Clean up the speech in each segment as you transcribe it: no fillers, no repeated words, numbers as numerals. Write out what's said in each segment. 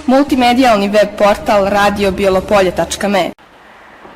multimedijalni web portal radiobijelopolje.me.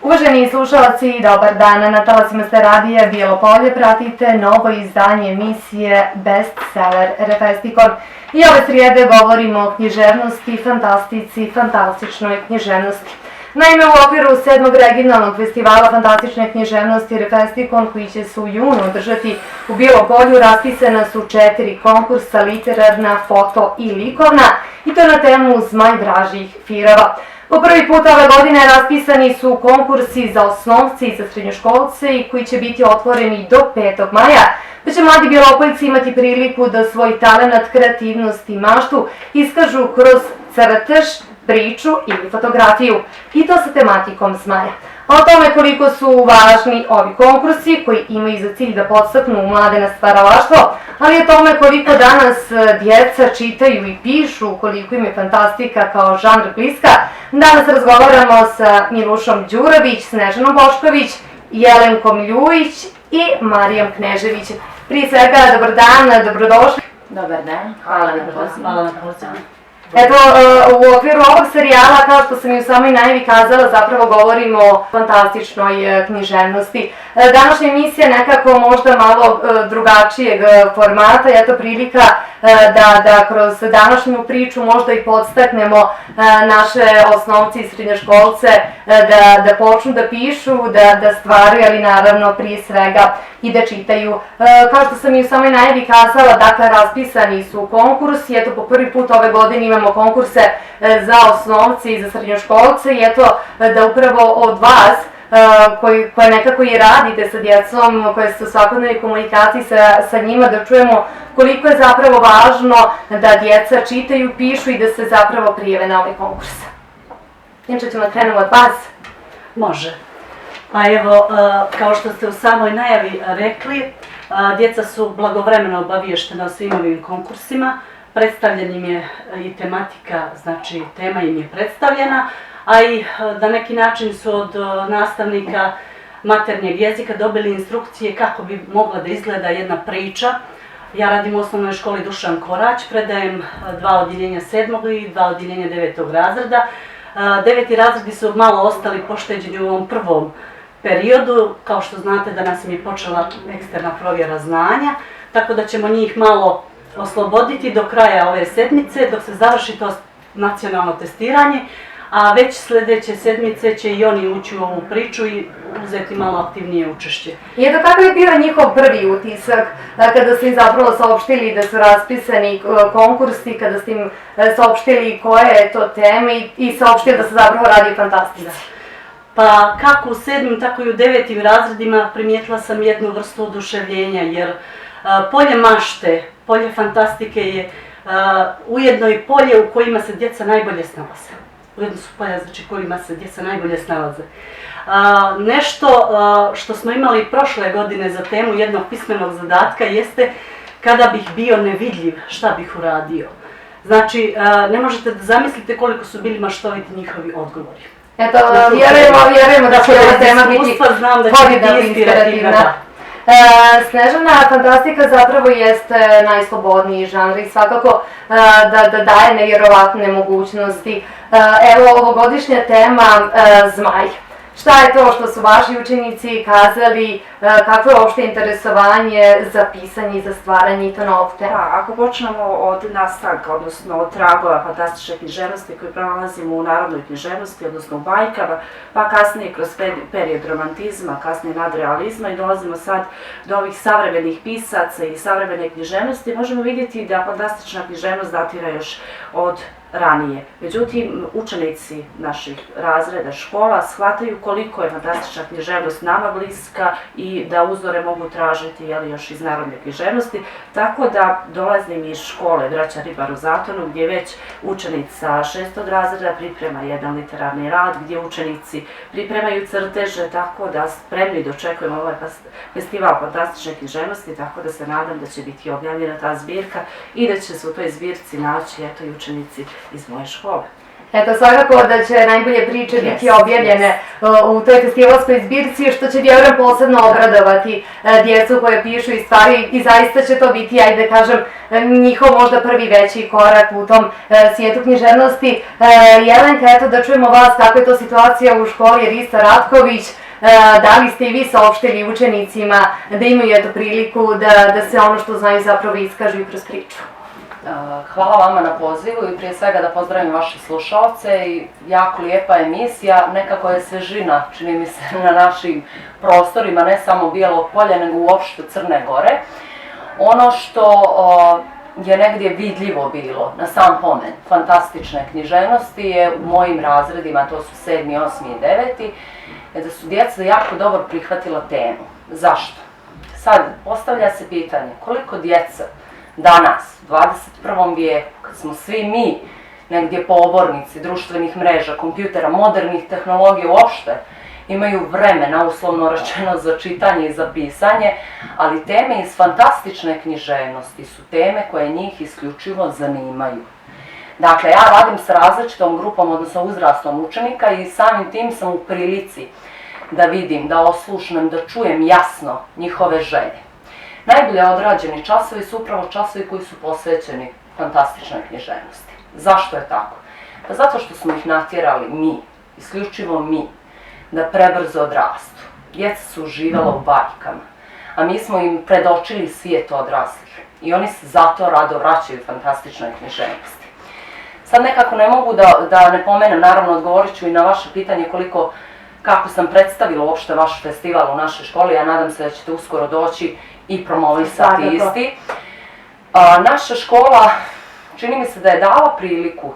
Uvaženi slušalci, dobar dan. Na talasima ste radija Bijelo Polje, pratite novo izdanje emisije Bestseller Refestikon. I ove srijede govorimo o književnosti, fantastici, fantastičnoj književnosti. Naime, u okviru 7. regionalnog festivala fantastične književnosti Refestikon, koji će se u junu održati u Bijelom Polju, raspisana su 4 konkursa: literarna, foto i likovna, i to na temu Zmaj vražjih firova. Po prvi put ove godine raspisani su konkursi za osnovce i za srednjoškolce i koji će biti otvoreni do 5. maja, da će mladi Bjelopoljci imati priliku da svoj talenat, kreativnost i maštu iskažu kroz crtež, priču ili fotografiju, i to sa tematikom zmaja. A o tome koliko su važni ovi konkursi koji imaju za cilj da podstaknu mlade na stvaralaštvo, ali i o tome koliko danas djeca čitaju i pišu, koliko im je fantastika kao žanr bliska, danas razgovaramo sa Milušom Đurović, Snežanom Bošković, Jelenkom Ljujić i Marijom Knežević. Prije svega, dobar dan, dobrodošli. Dobar dan, hvala na pozivu. Eto, u okviru ovog serijala, kao što sam i u samoj najavi kazala, zapravo govorimo o fantastičnoj književnosti. Današnja emisija nekako možda malo drugačijeg formata, eto prilika da kroz današnju priču možda i podstaknemo naše osnovce i srednjoškolce da počnu da pišu, da stvaraju, ali naravno prije svega i da čitaju. Kao što sam i u samoj najavi kazala, dakle, raspisani su konkursi, eto po prvi put ove godine imamo konkurse za osnovce i za srednjoškolce, i eto da upravo od vas koje nekako i radite sa djecom, koje ste u svakodnevnoj komunikaciji sa njima, da čujemo koliko je zapravo važno da djeca čitaju, pišu i da se zapravo prijave na ovaj konkurs. Inače ćemo da krenemo od vas. Može. Pa evo, kao što ste u samoj najavi rekli, djeca su blagovremeno obaviještena o svim ovim konkursima, predstavljen im je i tematika, znači tema im je predstavljena, a i na neki način su od nastavnika maternjeg jezika dobili instrukcije kako bi mogla da izgleda jedna priča. Ja radim u osnovnoj školi Dušan Korać, predajem 2 odjeljenja 7. i 2 odjeljenja 9. razreda. 9. razredi su malo ostali pošteđeni u ovom prvom periodu. Kao što znate, danas im je počela eksterna provjera znanja, tako da ćemo njih malo osloboditi do kraja ove sedmice, dok se završi to nacionalno testiranje, a već sljedeće sedmice će i oni ući u ovu priču i uzeti malo aktivnije učešće. I eto, kakav je bio njihov prvi utisak kada ste im zapravo saopštili da su raspisani konkursi, kada ste im saopštili koje je to teme i saopštili da se zapravo radi o fantastici? Pa kako u 7. tako i u 9. razredima primijetila sam jednu vrstu oduševljenja, jer polje mašte, polje fantastike je ujedno i polje u kojima se djeca najbolje snalaze. Ujedno su polja, znači, kojima se djeca najbolje snalaze. Nešto što smo imali prošle godine za temu jednog pismenog zadatka jeste: kada bih bio nevidljiv, šta bih uradio. Znači, ne možete da zamislite koliko su bili maštoviti njihovi odgovori. Eto, vjerujemo da će ova tema biti podjednako inspirativna. Snežana, fantastika zapravo jeste najslobodniji žanr i svakako da daje nevjerovatne mogućnosti. Evo, ovogodišnja tema Zmaj. Šta je to što su vaši učenici kazali, kakvo je uopšte interesovanje za pisanje i za stvaranje i to novog tema? Ako počnemo od nastanka, odnosno od tragova fantastične književnosti koje pronalazimo u narodnoj književnosti, odnosno u bajkama, pa kasnije kroz period romantizma, kasnije nadrealizma, i dolazimo sad do ovih savremenih pisaca i savremene književnosti, možemo vidjeti da fantastična književnost datira još od ranije. Međutim, učenici naših razreda škola shvataju koliko je fantastična književnost nama bliska i da uzore mogu tražiti još iz narodne književnosti, tako da dolazim iz škole Braća Ribar u Zatonu, gdje već učenica 6. razreda priprema jedan literarni rad, gdje učenici pripremaju crteže, tako da spremni dočekujemo ovaj festival fantastične književnosti, tako da se nadam da će biti objavljena ta zbirka i da će se u toj zbirci naći i učenici iz moje škole. Eto, svakako da će najbolje priče biti objavljene u toj festivalskoj zbirci, što će, vjerujem, posebno obradovati djecu koje pišu i stvari, i zaista će to biti, ajde kažem, njihov možda prvi veći korak u tom svijetu književnosti. Jelenka, eto da čujemo vas, kakva je to situacija u školi Rista Ratković, da li ste i vi saopštili učenicima da imaju eto priliku da se ono što znaju zapravo iskažu i kroz priču? Hvala vama na pozivu i prije svega da pozdravim vaše slušalce i jako lijepa emisija, nekako je svežina, čini mi se, na našim prostorima, ne samo Bijelog Polja, nego uopšte Crne Gore. Ono što je negdje vidljivo bilo na sam pomen fantastične književnosti je u mojim razredima, to su 7., 8. i 9. je da su djeca jako dobro prihvatila temu. Zašto? Sad, postavlja se pitanje koliko djeca danas, u 21. vijeku, kad smo svi mi negdje pobornici društvenih mreža, kompjutera, modernih tehnologija uopšte, imaju vremena, uslovno rečeno, za čitanje i za pisanje, ali teme iz fantastične književnosti su teme koje njih isključivo zanimaju. Dakle, ja radim s različitom grupom, odnosno uzrastom učenika i samim tim sam u prilici da vidim, da oslušnem, da čujem jasno njihove želje. Najbolje odrađeni časovi su upravo časovi koji su posvećeni fantastičnoj književnosti. Zašto je tako? Pa zato što smo ih natjerali mi, isključivo mi, da prebrzo odrastu. Djeca su uživala u bajkama, a mi smo im predočili svijet odraslih i oni se zato rado vraćaju fantastičnoj književnosti. Sad nekako ne mogu da ne pomenem, naravno odgovorit ću i na vaše pitanje kako sam predstavila uopšte vaš festival u našoj školi, ja nadam se da ćete uskoro doći i promovisati isti. Naša škola, čini mi se da je dala priliku,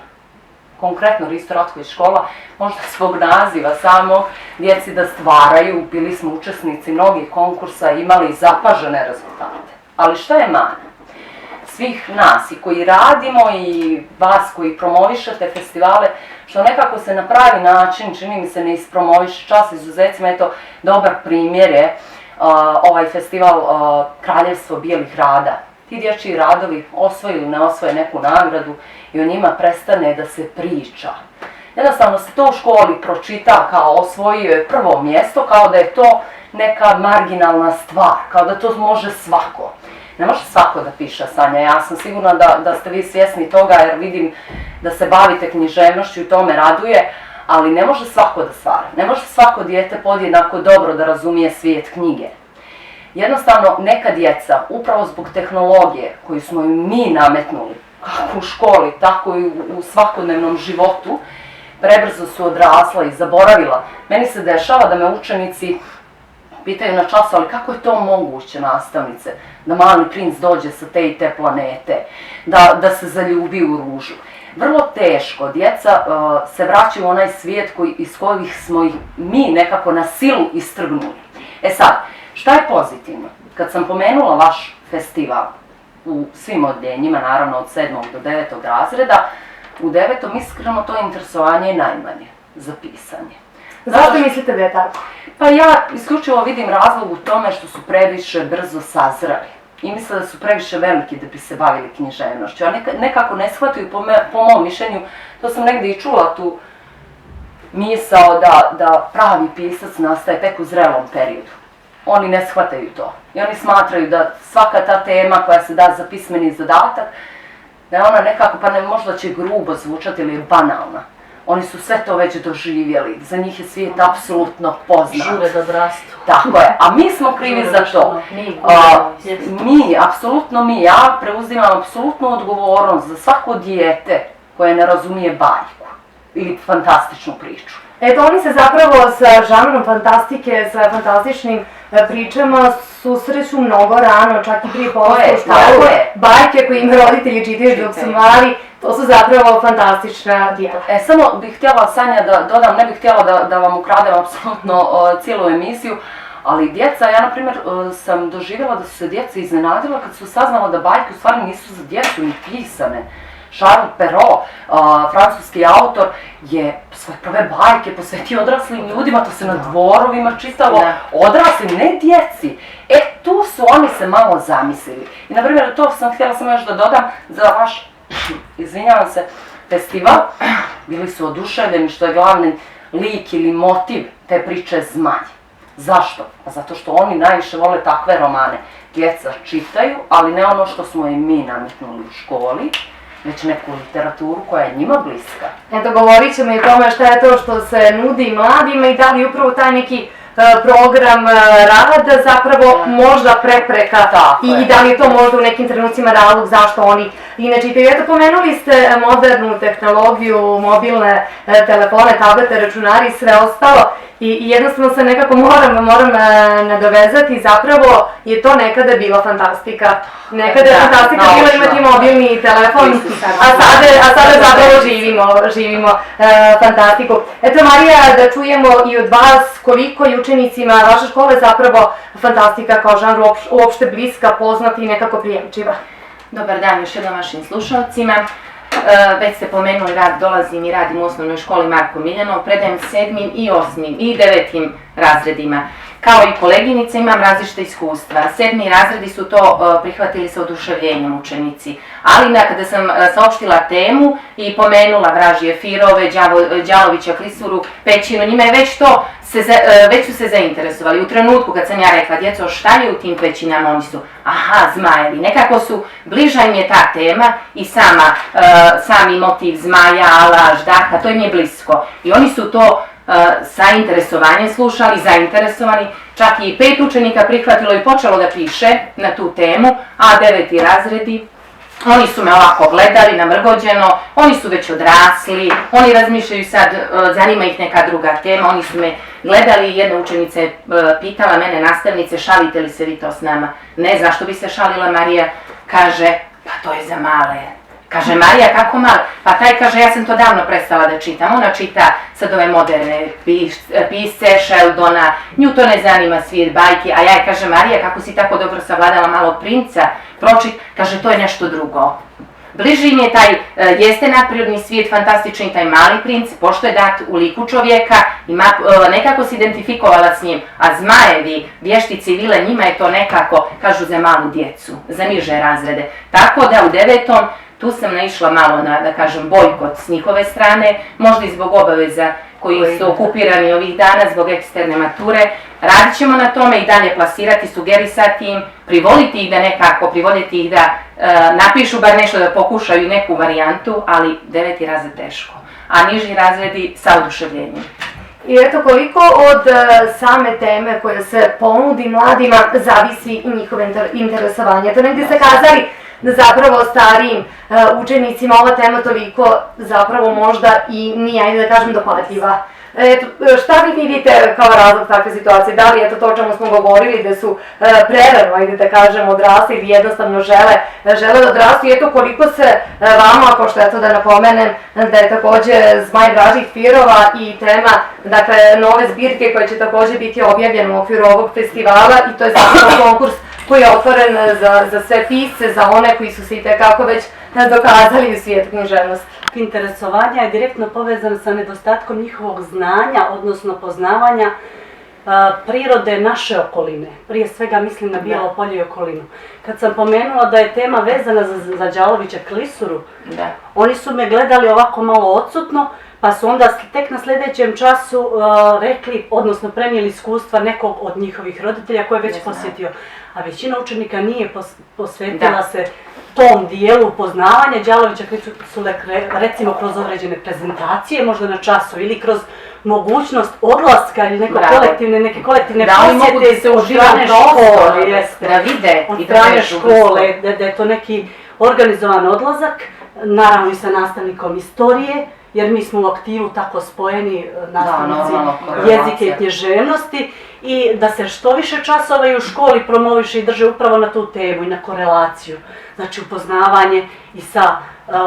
konkretno Risto Ratković škola, možda svog naziva samo, djeci da stvaraju, bili smo učesnici mnogih konkursa, imali zapažene rezultate. Ali šta je mana? Svih nas i koji radimo i vas koji promovišete festivale, što nekako se na pravi način, čini mi se, ne ispromoviše, čast izuzecima, eto, dobar primjer je ovaj festival Kraljevstvo bijelih rada. Ti dječji radovi osvoje ili ne osvoje neku nagradu i o njima prestane da se priča. Jednostavno se to u školi pročita kao osvojio je prvo mjesto, kao da je to neka marginalna stvar, kao da to može svako. Ne može svako da piše, Sanja, ja sam sigurna da ste vi svjesni toga jer vidim da se bavite književnošću i to me raduje, ali ne može svako da stvara, ne može svako dijete podjednako dobro da razumije svijet knjige. Jednostavno, neka djeca, upravo zbog tehnologije koju smo im mi nametnuli, kako u školi, tako i u svakodnevnom životu, prebrzo su odrasla i zaboravila. Meni se dešava da me učenici pitaju na času, ali kako je to moguće, nastavnice, da mali princ dođe sa te i te planete, da se zaljubi u ružu. Vrlo teško, djeca se vraćaju u onaj svijet iz kojih smo ih mi nekako na silu istrgnuli. E sad, šta je pozitivno? Kad sam pomenula vaš festival u svim odjeljenjima, naravno od 7. do 9. razreda, u 9. iskreno to interesovanje je najmanje za pisanje. Zašto mislite da je tako? Pa ja isključivo vidim razlog u tome što su previše brzo sazrali i misle da su previše veliki da bi se bavili književnošću, a nekako ne shvataju, po mom mišljenju, to sam negdje i čula tu misao da pravi pisac nastaje tek u zrelom periodu. Oni ne shvataju to i oni smatraju da svaka ta tema koja se da za pismeni zadatak, da je ona nekako, pa ne možda će grubo zvučati ili je banalna. Oni su sve to već doživjeli, za njih je svijet apsolutno poznat. Žure da odrastu. Tako je, a mi smo krivi za to. Apsolutno mi, ja preuzimam apsolutnu odgovornost za svako dijete koje ne razumije bajku ili fantastičnu priču. Eto, oni se zapravo sa žanrom fantastike, sa fantastičnim pričama susreću mnogo rano, čak i prije polaska u školu. Bajke koje im roditelji čitaju dok su mali, to su zapravo fantastična djela. Samo bih htjela, Sanja, da dodam, ne bih htjela da vam ukradem apsolutno cijelu emisiju, ali djeca, ja na primjer sam doživjela da su se djeca iznenadila kad su saznala da bajke u stvari nisu za djecu ni pisane. Charles Perrault, francuski autor, je svoje prve bajke posvetio odraslim ljudima, to se na dvorovima čitalo, odraslim, ne djeci. Tu su oni se malo zamislili. I na primjer, to sam htjela samo još da dodam za vaš, izvinjavam se, festival, bili su oduševljeni što je glavni lik ili motiv te priče zmaj. Zašto? Pa zato što oni najviše vole takve romane. Djeca čitaju, ali ne ono što smo im mi nametnuli u školi, već neku literaturu koja je njima bliska. Eto, govorit ćemo i o tome šta je to što se nudi mladima i da li upravo taj neki program rada zapravo možda prepreka i da li je to možda u nekim trenucima razlog zašto oni i ne čitaju. Eto, pomenuli ste modernu tehnologiju, mobilne telefone, tablete, računari i sve ostalo i jednostavno se nekako moram nadovezati, zapravo je to nekada bila fantastika. Nekada je fantastika bila imati mobilni telefon, a sada zapravo živimo fantastiku. Eto, Marija, da čujemo i od vas koliko je učenicima vaše škole zapravo fantastika kao žanr uopšte bliska, poznata i nekako prijemčiva. Dobar dan još jednom vašim slušalcima. Već ste pomenuli rad, dolazim i radim u osnovnoj školi Marko Miljanov, predajem 7. i 8. i 9. razredima. Kao i koleginice imam različite iskustva. 7. razredi su to prihvatili sa oduševljenjem učenici, ali kada sam saopštila temu i pomenula vražje firove, Đalovića klisuru, pećinu, njima je već su se zainteresovali. U trenutku kad sam ja rekla, djeco, šta je u tim pećinama, oni su, aha, zmajevi. Nekako su, bliža im je ta tema i sami motiv zmaja, alaž, daha, to im je blisko. I oni su to sa interesovanjem slušali, zainteresovani, čak i 5 učenika prihvatilo i počelo da piše na tu temu, a 9. razredi, oni su me ovako gledali namrgođeno, oni su već odrasli, oni razmišljaju sad, zanima ih neka druga tema, oni su me gledali i jedna učenica je pitala mene, nastavnice, šalite li se vi to s nama? Ne, zašto bi se šalila, Marija? Kaže, pa to je za male. Kaže, Marija, kako malo? Pa taj kaže, ja sam to davno prestala da čitam. Ona čita sad ove moderne pisce, Sheldona, nju to ne zanima svijet bajki, a ja je kaže, Marija, kako si tako dobro savladala Malog princa, kaže, to je nešto drugo. Bliži im je taj, jeste nadprirodni svijet, fantastičan taj Mali princ, pošto je dat u liku čovjeka, nekako se identifikovala s njim, a zmajevi, vještice i vile, njima je to nekako, kažu, za malu djecu, za niže razrede. Tako da u 9. tu sam naišla malo na, da kažem, bojkot s njihove strane, možda i zbog obaveza koji su okupirani ovih dana, zbog eksterne mature. Radit ćemo na tome i dalje plasirati, sugerisati im, privoliti ih da napišu bar nešto, da pokušaju neku varijantu, ali 9. razred teško, a niži razredi sa oduševljenjem. I eto, koliko od same teme koja se ponudi mladima zavisi i njihove interesovanje. To negdje ste kazali da zapravo starijim učenicima ova tema toliko zapravo možda i nije, ajde da kažem, dopadljiva. Eto, šta vi vidite kao razlog takve situacije? Da li je to o čemu smo govorili, da su prerano, ajde da kažem, odrasli ili jednostavno žele da odrastu? I eto, koliko se vama, pošto eto da napomenem da je također Zmaj vražjih firova i tema, dakle, nove zbirke koje će također biti objavljene u okviru ovog festivala, i to je zapravo konkurs koji je otvoren za sve pisce, za one koji su se itekako već dokazali u svijetu književnosti. Interesovanja je direktno povezano sa nedostatkom njihovog znanja, odnosno poznavanja prirode naše okoline. Prije svega mislim na Bijelo polje i okolinu. Kad sam pomenula da je tema vezana za Đalovića klisuru, oni su me gledali ovako malo odsutno, pa su onda tek na sljedećem času rekli, odnosno prenijeli iskustva nekog od njihovih roditelja koje je već posjetio. A većina učenika nije posvetila se tom dijelu poznavanja Đalovića klisure, recimo kroz određene prezentacije, možda na času, ili kroz mogućnost odlaska ili neke kolektivne posjete od strane škole, da vide od strane škole, da je to neki organizovan odlazak, naravno i sa nastavnikom istorije, jer mi smo u aktivu tako spojeni, nastavnici jezike i književnosti, i da se što više časova i u školi promoviše i drže upravo na tu temu i na korelaciju. Znači upoznavanje i sa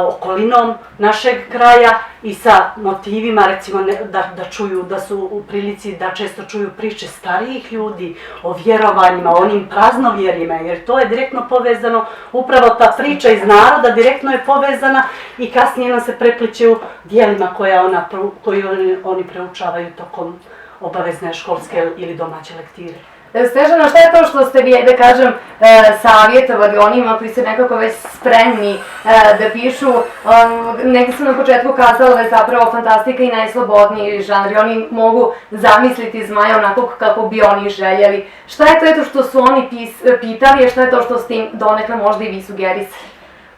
okolinom našeg kraja i sa motivima, recimo da čuju, da su u prilici da često čuju priče starijih ljudi o vjerovanjima, o onim praznovjerima, jer to je direktno povezano, upravo ta priča iz naroda direktno je povezana i kasnije nam se prepliče u dijelima koje oni preučavaju tokom obavezne školske ili domaće lektire. Snežana, šta je to što ste vi, da kažem, savjetovali onima koji su nekako već spremni da pišu? Neki su na početku kazali da je zapravo fantastika i najslobodniji žanr i oni mogu zamisliti Zmaja onako kako bi oni željeli. Šta je to što su oni pitali, a šta je to što ste im donekle možda i vi sugerisali?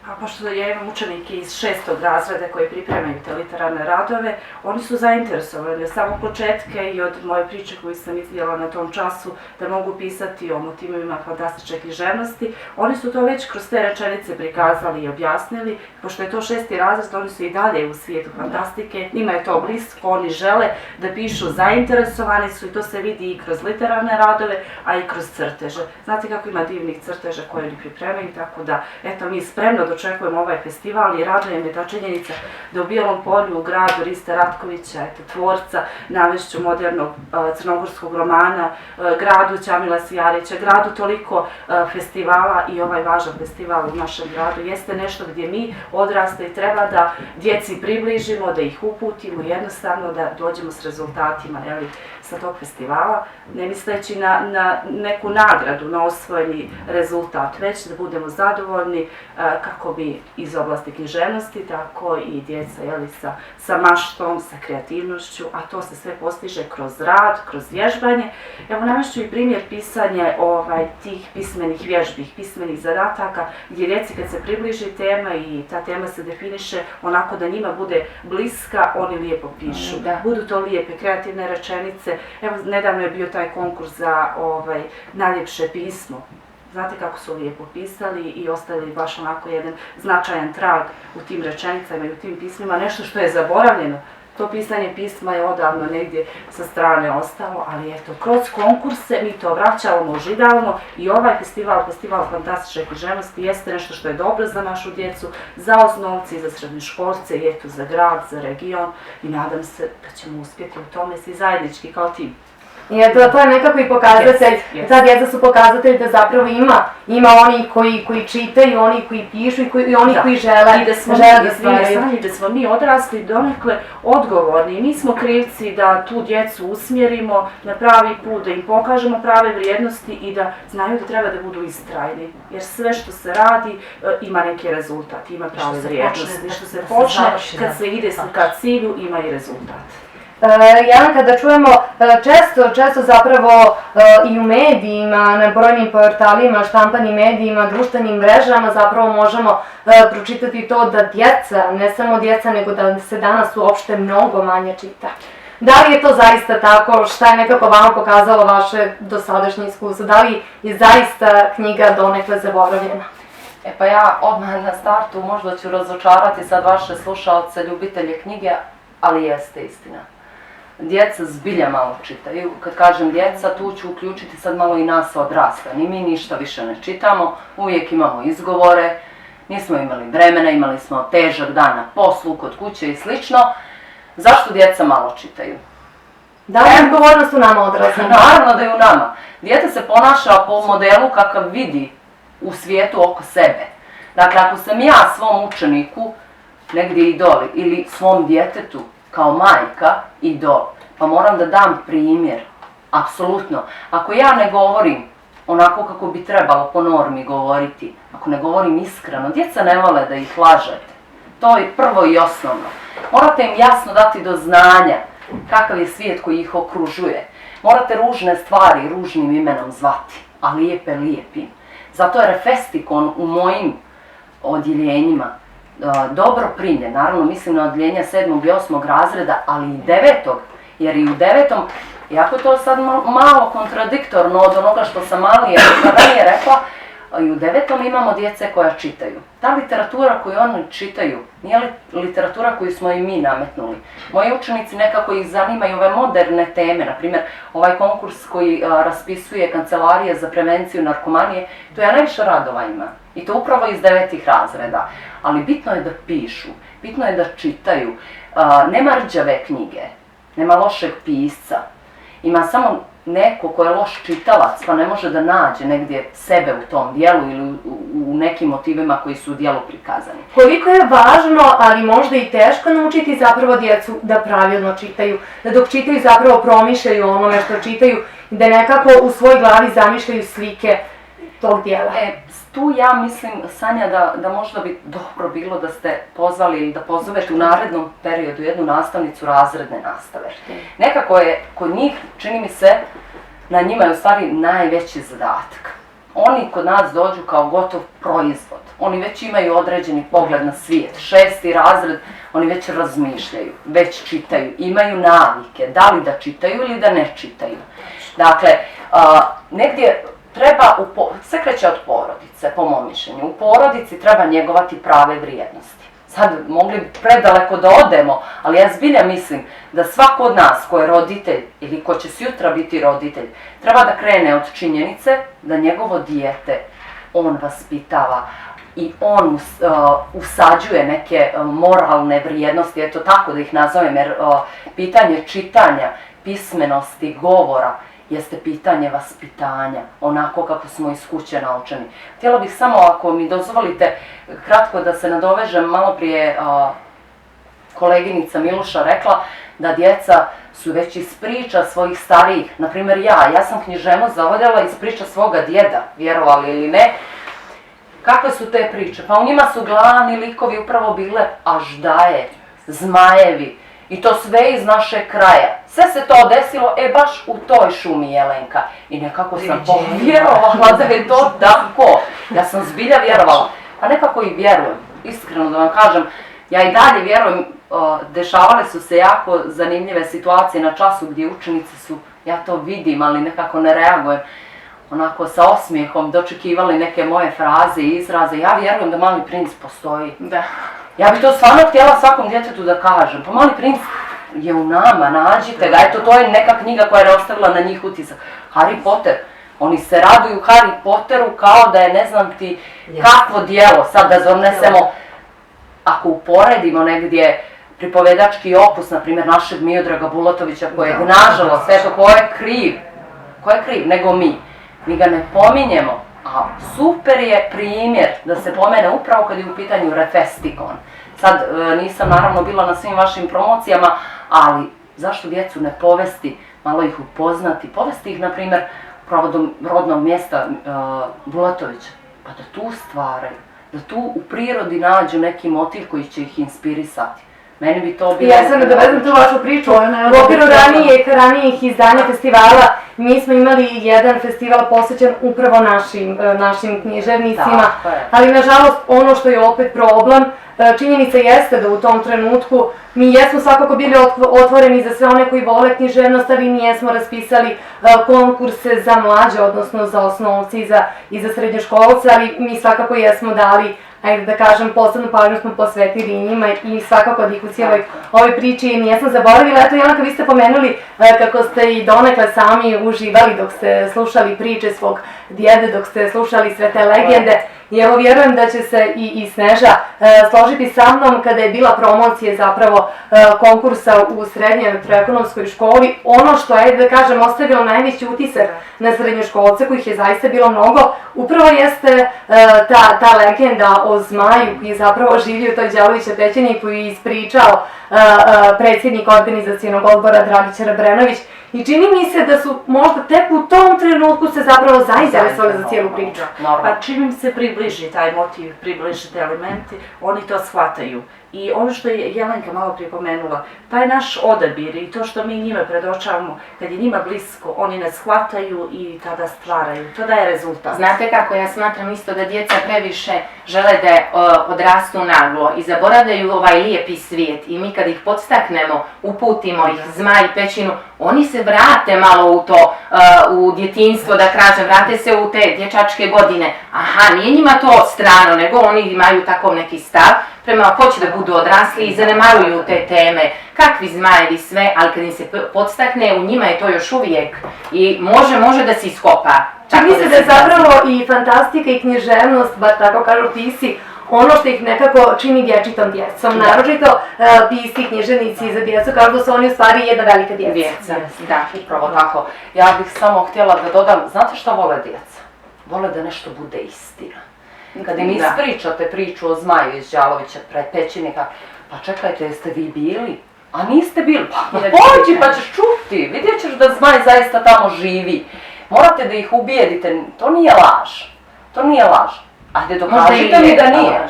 A pošto ja imam učenike iz 6. razreda koji pripremaju te literarne radove, oni su zainteresovani od samog početka i od moje priče koju sam izdjela na tom času da mogu pisati o motivima fantastične književnosti. Oni su to već kroz te rečenice prikazali i objasnili. Pošto je to 6. razred, oni su i dalje u svijetu fantastike, njima je to blisko, oni žele da pišu, zainteresovani su i to se vidi i kroz literarne radove, a i kroz crteže. Znate kako ima divnih crteža koje oni pripremaju, tako da, eto, mi spremno očekujemo ovaj festival i raduje me ta činjenica da u Bijelom Polju, u gradu Riste Ratkovića, tvorca, navešću modernog crnogorskog romana, gradu Ćamila Sijarića, gradu toliko festivala i ovaj važan festival u našem gradu jeste nešto gdje mi odrasli i treba da djeci približimo, da ih uputimo, jednostavno da dođemo s rezultatima sa tog festivala, ne misleći na neku nagradu, na osvojeni rezultat, već da budemo zadovoljni kako bi iz oblasti književnosti, tako i djeca sa maštom, sa kreativnošću, a to se sve postiže kroz rad, kroz vježbanje. Evo navešću i primjer pisanja tih pismenih vježbi, pismenih zadataka, gdje djeci kad se približi tema i ta tema se definiše onako da njima bude bliska, oni lijepo pišu. Budu to lijepe, kreativne rečenice. Evo, nedavno je bio taj konkurs za najljepše pismo. Znate kako su lijepo pisali i ostavili baš onako jedan značajan trag u tim rečenicama i u tim pismima, nešto što je zaboravljeno. To pisanje pisma je odavno negdje sa strane ostalo, ali eto, kroz konkurse mi to vraćamo, oživljavamo i ovaj festival fantastične književnosti jeste nešto što je dobro za našu djecu, za osnovce, za srednjoškolce i eto za grad, za region i nadam se da ćemo uspjeti u tome svi zajednički kao tim. I eto, to je nekako i pokazatelj, ta djeca su pokazatelj da zapravo ima oni koji čitaju, oni koji pišu i oni koji žele da stvaraju. I da smo mi odrasli donekle odgovorni i mi smo krivci da tu djecu usmjerimo na pravi put, da im pokažemo prave vrijednosti i da znaju da treba da budu istrajni. Jer sve što se radi ima neki rezultat, ima prave vrijednosti. Što se počne, kad se ide ka cilju, ima i rezultat. Janka, da čujemo često zapravo i u medijima, na brojnim portalima, štampanim medijima, društvenim mrežama zapravo možemo pročitati to da djeca, ne samo djeca, nego da se danas uopšte mnogo manje čita. Da li je to zaista tako? Šta je nekako vama pokazalo vaše dosadašnje iskustvo? Da li je zaista knjiga donekle zaboravljena? Pa ja odmah na startu možda ću razočarati sad vaše slušaoce, ljubitelje knjige, ali jeste istina. Djeca zbilja malo čitaju. Kad kažem djeca, tu ću uključiti sad malo i nas odrasla. Ni mi ništa više ne čitamo, uvijek imamo izgovore, nismo imali vremena, imali smo težak dan na poslu, kod kuće i slično. Zašto djeca malo čitaju? Da li je odgovornost u nama odraslima? Naravno da je u nama. Dijete se ponaša po modelu kakav vidi u svijetu oko sebe. Dakle, ako sam ja svom učeniku negdje idol ili svom djetetu kao majka idol, pa moram da dam primjer. Apsolutno. Ako ja ne govorim onako kako bi trebalo po normi govoriti, ako ne govorim iskreno, djeca ne vole da ih lažete. To je prvo i osnovno. Morate im jasno dati do znanja kakav je svijet koji ih okružuje. Morate ružne stvari ružnim imenom zvati, a lijepe lijepim. Zato je Refestikon u mojim odjeljenjima dobro primljen. Naravno mislim na odjeljenja 7. i 8. razreda, ali i 9. Jer i u 9. iako je to sad malo kontradiktorno od onoga što sam ranije rekla, i u 9. imamo djece koja čitaju. Ta literatura koju oni čitaju nije literatura koju smo i mi nametnuli. Moji učenici nekako ih zanimaju ove moderne teme, na primjer ovaj konkurs koji raspisuje Kancelarija za prevenciju narkomanije, to ja najviše radova imam. I to upravo iz 9. razreda. Ali bitno je da pišu, bitno je da čitaju. Nema rđave knjige, nema lošeg pisca. Ima samo neko ko je loš čitalac pa ne može da nađe negdje sebe u tom dijelu ili u nekim motivima koji su u dijelu prikazani. Koliko je važno, ali možda i teško naučiti zapravo djecu da pravilno čitaju, da dok čitaju zapravo promišljaju onome što čitaju i da nekako u svojoj glavi zamišljaju slike tog dijela. Tu ja mislim, Sanja, da možda bi dobro bilo da ste pozvali ili da pozovete u narednom periodu jednu nastavnicu razredne nastave. Nekako je kod njih, čini mi se, na njima je u stvari najveći zadatak. Oni kod nas dođu kao gotov proizvod. Oni već imaju određeni pogled na svijet. 6. razred, oni već razmišljaju, već čitaju, imaju navike, da li da čitaju ili da ne čitaju. Dakle, negdje treba, sve kreće od porodice, po mom mišljenju. U porodici treba njegovati prave vrijednosti. Sad mogli predaleko da odemo, ali ja zbilja mislim da svako od nas ko je roditelj ili ko će sutra biti roditelj, treba da krene od činjenice da njegovo dijete on vaspitava i on usađuje neke moralne vrijednosti, eto tako da ih nazovem, jer pitanje čitanja, pismenosti, govora jeste pitanje vaspitanja, onako kako smo iz kuće naučeni. Htjela bih samo, ako mi dozvolite, kratko da se nadovežem, malo prije koleginica Miluša rekla da djeca su već iz priča svojih starijih. Naprimjer ja sam književnost zavoljela iz priča svoga djeda, vjerovali ili ne. Kakve su te priče? Pa u njima su glavni likovi upravo bile aždaje, zmajevi, i to sve iz našeg kraja. Sve se to desilo, baš u toj šumi, Jelenka. I nekako sam povjerovala da je to tako. Ja sam zbilja vjerovala. Pa nekako i vjerujem, iskreno da vam kažem. Ja i dalje vjerujem, dešavale su se jako zanimljive situacije na času gdje učenici su, ja to vidim, ali nekako ne reagujem, onako sa osmijehom dočekivali neke moje fraze i izraze. Ja vjerujem da Mali princ postoji. Da. Ja bih to stvarno htjela svakom djetetu da kažem. Pa Mali princ je u nama, nađite ga. Eto, to je neka knjiga koja je ostavila na njih utisak. Harry Potter. Oni se raduju Harry Potteru kao da je ne znam ti kakvo djelo. Sad da donesemo, ako uporedimo negdje pripovedački opus, na primjer našeg Miodraga Bulatovića, kojeg nažalost, eto, ko je kriv, nego mi. Mi ga ne pominjemo. A super je primjer da se pomene upravo kad je u pitanju Refestikon. Sad nisam naravno bila na svim vašim promocijama, ali zašto djecu ne povesti, malo ih upoznati, povesti ih na primjer provodom rodnog mjesta Bulatovića, pa da tu stvaraju, da tu u prirodi nađu neki motiv koji će ih inspirisati. Meni bi to bilo... Ja sam nadovezam tu vašu priču. U okviru ranijih izdanja festivala mi smo imali jedan festival posvećen upravo našim književnicima, ali nažalost ono što je opet problem, činjenica jeste da u tom trenutku mi jesmo svakako bili otvoreni za sve one koji vole književnost, ali nijesmo raspisali konkurse za mlađe, odnosno za osnovce i za srednjoškolce, ali mi svakako jesmo dali, ajde da kažem, posebnu pažnju smo posvetili njima i svakako da ih u cijeloj ovoj priči nijesam zaboravila. Eto, Jelenka, vi ste pomenuli kako ste i donekle sami uživali dok ste slušali priče svog djede, dok ste slušali sve te legende. I evo, vjerujem da će se i Sneža složiti sa mnom kada je bila promocija zapravo konkursa u srednjoj elektroekonomskoj školi. Ono što je, da kažem, ostavilo najveći utisak na srednjoškolce, kojih je zaista bilo mnogo, upravo jeste ta legenda o zmaju koji je zapravo živio u toj Đelovića pećini, koju je ispričao predsjednik organizacionog odbora Dragića Rabrenović. I čini mi se da su možda tek u tom trenutku se zapravo zainteresovali za cijelu priču. Pa čim im se približi taj motiv, približi te elementi, oni to shvataju. I ono što je Jelenka malo prije pomenula, taj naš odabir i to što mi njima predočavamo, kad je njima blisko, oni nas shvataju i tada stvaraju. To daje rezultat. Znate kako, ja smatram isto da djeca previše žele da odrastu naglo i zaboravljaju ovaj lijepi svijet. I mi kad ih podstaknemo, uputimo ih, zmaj, pećinu, oni se vrate malo u to, u djetinjstvo, da kažem, vrate se u te dječačke godine. Aha, nije njima to strano, nego oni imaju takav neki stav prema hoće da budu odrasli i zanemaruju te teme, kakvi zmajevi sve, ali kad im se podstakne, u njima je to još uvijek i može da se iskopa. Mislim da je zapravo i fantastika i književnost, bar tako kažu pisci, ono što ih nekako čini dječitom djecom. Naročito pisci, književnici za djecu, kažu da su oni u stvari jedna velika djeca. Da, upravo tako. Ja bih samo htjela da dodam, znate šta vole djeca? Vole da nešto bude istina. Kad im ispričate priču o zmaju iz Đalovića pećinika, pa čekajte, jeste vi bili? A niste bili? Pa pođi pa ćeš čuti, vidjet ćeš da Zmaj zaista tamo živi. Morate da ih ubijedite, to nije laž. To nije laž. Ajde dokažite mi da nije.